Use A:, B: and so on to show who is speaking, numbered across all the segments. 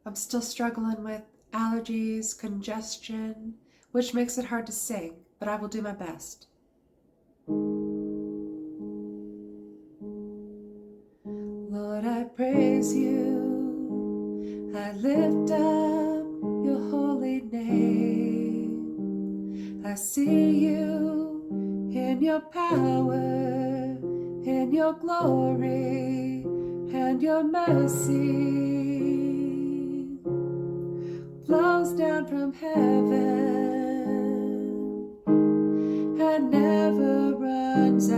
A: I'm still struggling with allergies, congestion, which makes it hard to sing, but I will do my best. Lord, I praise you. I lift up your holy name. I see you in your power, in your glory, and your mercy flows down from heaven and never runs out.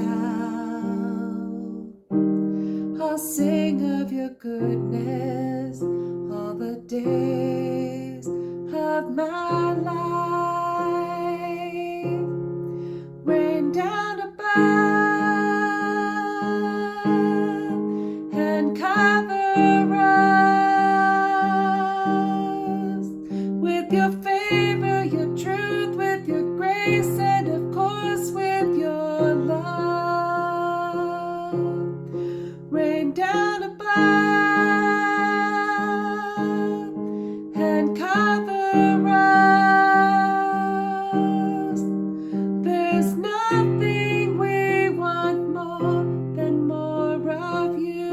A: I'll sing of your goodness all the days of my life. Rain down above and cover us with your favor, your truth, with your grace, and of course with your love. Rain down above and cover us. There's nothing we want more than more of you.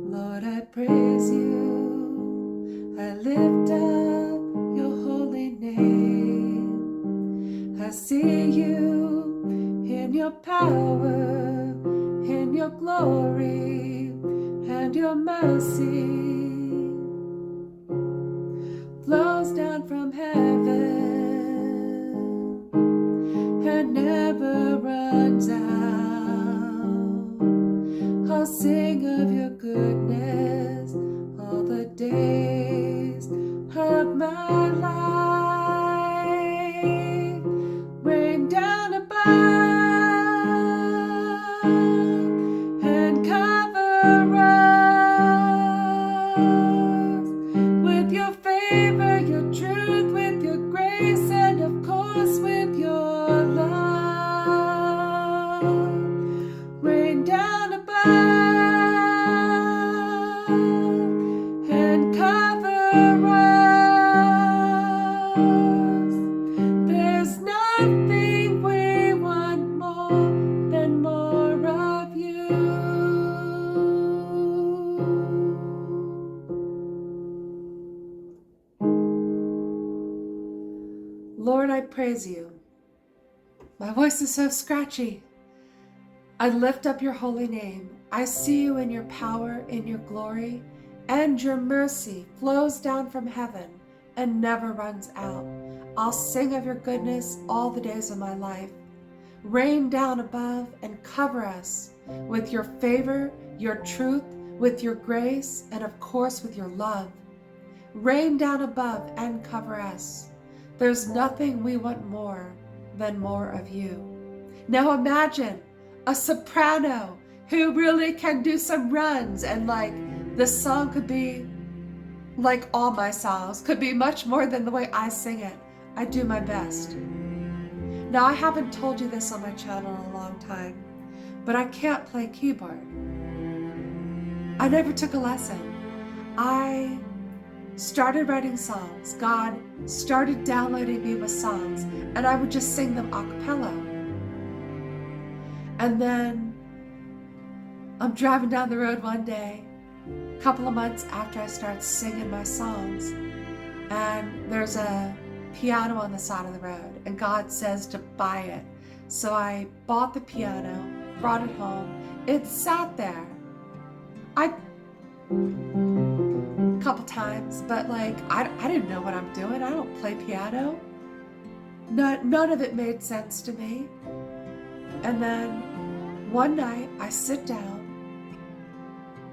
A: Lord, I praise you. I lift up your holy name. I see you in your power, in your glory, and your mercy flows down from heaven and never runs out. I'll sing of your goodness all the days of my life. Rain down above and cover us with your favor, your truth, with your grace, and of course with your love. Rain down above and cover us. There's nothing we want more than more of you. Lord, I praise you. My voice is so scratchy. I lift up your holy name. I see you in your power, in your glory, and your mercy flows down from heaven and never runs out. I'll sing of your goodness all the days of my life. Rain down above and cover us with your favor, your truth, with your grace, and of course with your love. Rain down above and cover us. There's nothing we want more than more of you. Now imagine a soprano who really can do some runs, and like this song could be like all my songs, could be much more than the way I sing it. I do my best. Now I haven't told you this on my channel in a long time, but I can't play keyboard. I never took a lesson. I started writing songs. God started downloading me with songs, and I would just sing them a cappella. And then I'm driving down the road one day, a couple of months after I start singing my songs, and there's a piano on the side of the road, and God says to buy it. So I bought the piano, brought it home. It sat there. A couple times, but like I didn't know what I'm doing. I don't play piano. None of it made sense to me. And then one night I sit down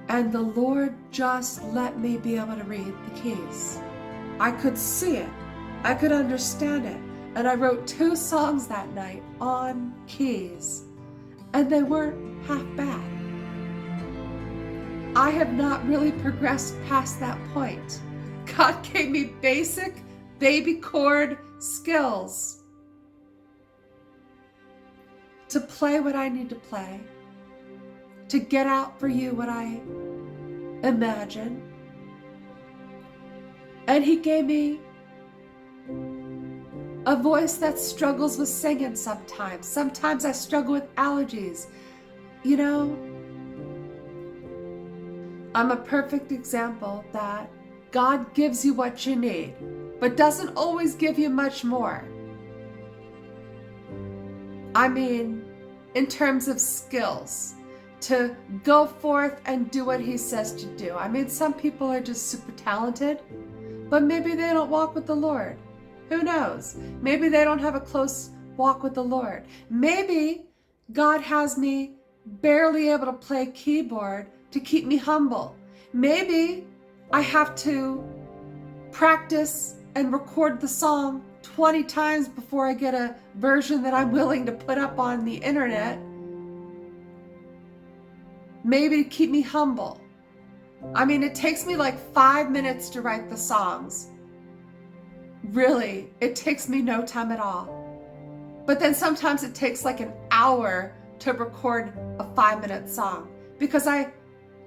A: and the Lord just let me be able to read the keys. I could see it. I could understand it. And I wrote 2 songs that night on keys, and they weren't half bad. I have not really progressed past that point. God gave me basic baby chord skills to play what I need to play, to get out for you what I imagine. And he gave me a voice that struggles with singing sometimes. Sometimes I struggle with allergies. You know, I'm a perfect example that God gives you what you need, but doesn't always give you much more. I mean, in terms of skills, to go forth and do what he says to do. I mean, some people are just super talented, but maybe they don't walk with the Lord. Who knows? Maybe they don't have a close walk with the Lord. Maybe God has me barely able to play keyboard to keep me humble. Maybe I have to practice and record the song 20 times before I get a version that I'm willing to put up on the internet. Maybe to keep me humble. I mean, it takes me like 5 minutes to write the songs. Really, it takes me no time at all. But then sometimes it takes like an hour to record a 5-minute song because I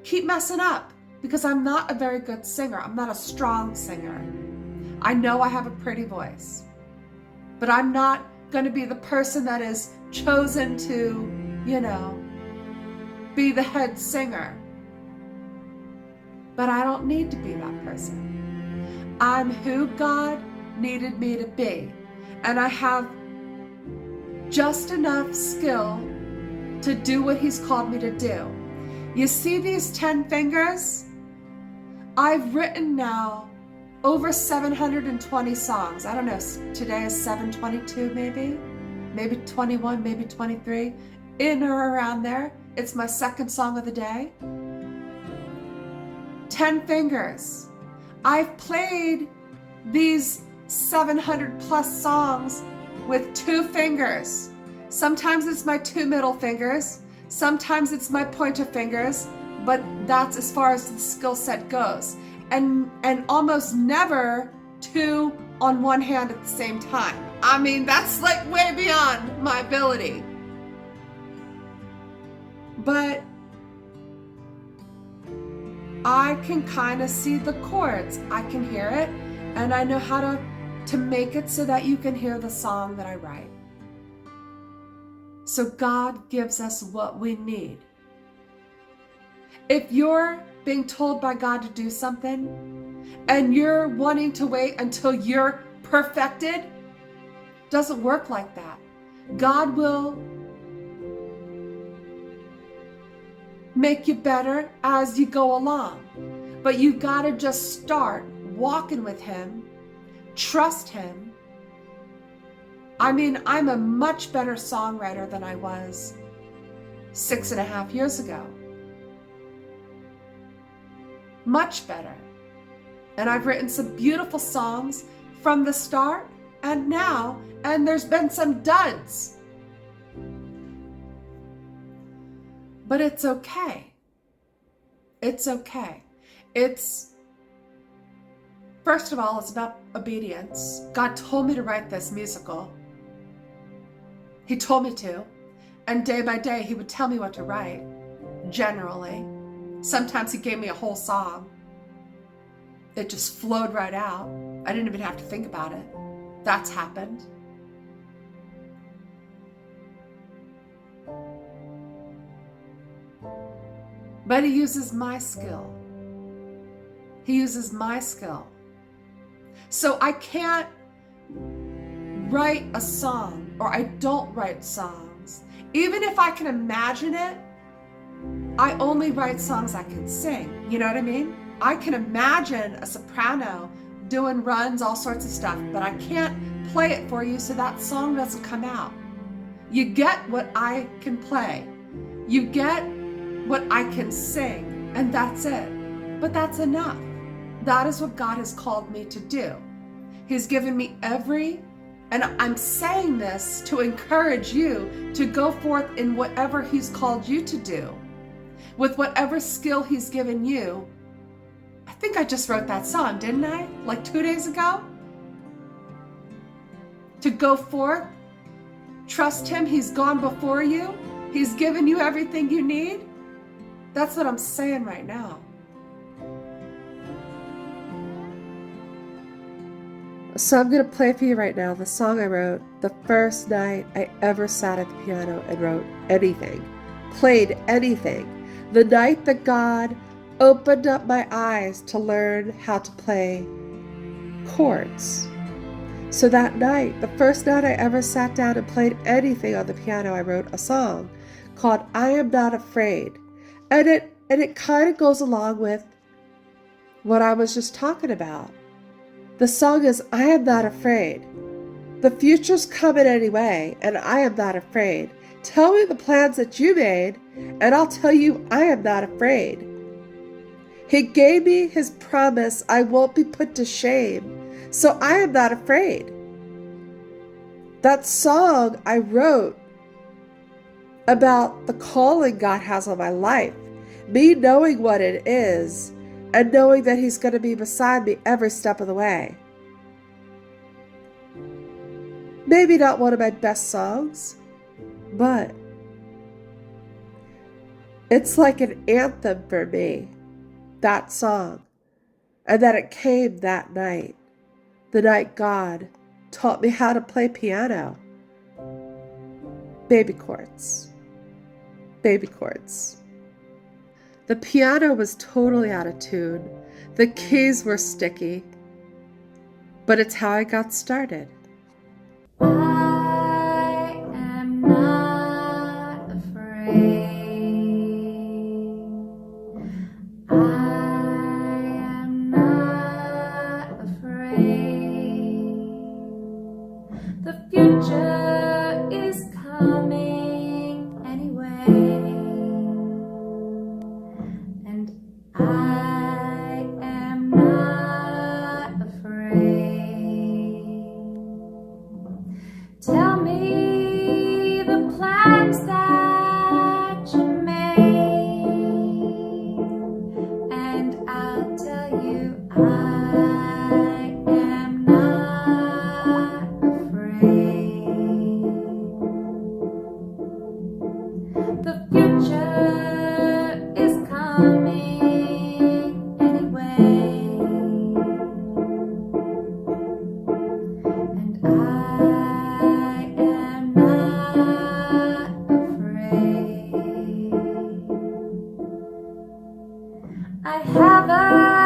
A: keep messing up because I'm not a very good singer. I'm not a strong singer. I know I have a pretty voice, but I'm not going to be the person that is chosen to, be the head singer. But I don't need to be that person. I'm who God needed me to be, and I have just enough skill to do what he's called me to do. You see these 10 fingers? I've written now over 720 songs. I don't know, today is 722 maybe 21, maybe 23, in or around there. It's my second song of the day. 10 fingers. I've played these 700 plus songs with 2 fingers. Sometimes it's my 2 middle fingers. Sometimes it's my pointer fingers, but that's as far as the skill set goes. And almost never 2 on one hand at the same time. I mean, that's like way beyond my ability. But I can kind of see the chords. I can hear it, and I know how to make it so that you can hear the song that I write. So God gives us what we need. If you're being told by God to do something and you're wanting to wait until you're perfected, it doesn't work like that. God will make you better as you go along. But you gotta just start walking with him, trust him. I mean, I'm a much better songwriter than I was 6.5 years ago. Much better. And I've written some beautiful songs from the start and now, and there's been some duds. But it's okay. It's okay. First of all, it's about obedience. God told me to write this musical. He told me to. And day by day, he would tell me what to write, generally. Sometimes he gave me a whole song. It just flowed right out. I didn't even have to think about it. That's happened. But he uses my skill. He uses my skill. So I can't write a song, or I don't write songs. Even if I can imagine it, I only write songs I can sing. You know what I mean? I can imagine a soprano doing runs, all sorts of stuff, but I can't play it for you, so that song doesn't come out. You get what I can play. You get what I can sing, and that's it. But that's enough. That is what God has called me to do. He's given me and I'm saying this to encourage you to go forth in whatever he's called you to do. With whatever skill he's given you. I think I just wrote that song, didn't I? Like 2 days ago? To go forth, trust him, he's gone before you. He's given you everything you need. That's what I'm saying right now. So I'm going to play for you right now the song I wrote the first night I ever sat at the piano and wrote anything, played anything. The night that God opened up my eyes to learn how to play chords. So that night, the first night I ever sat down and played anything on the piano, I wrote a song called I Am Not Afraid. And it kind of goes along with what I was just talking about. The song is I am not afraid. The future's coming anyway, and I am not afraid. Tell me the plans that you made, and I'll tell you I am not afraid. He gave me his promise I won't be put to shame, so I am not afraid. That song I wrote about the calling God has on my life, me knowing what it is, and knowing that he's going to be beside me every step of the way. Maybe not one of my best songs, but it's like an anthem for me, that song. And that it came that night, the night God taught me how to play piano. Baby chords. Baby chords. The piano was totally out of tune. The keys were sticky. But it's how I got started.
B: I am not afraid. I am not afraid. The future is coming anyway. And I am not afraid. Tell me the plans that you made, and I'll tell you I am not afraid. The future is coming anyway, and I am not afraid. I have a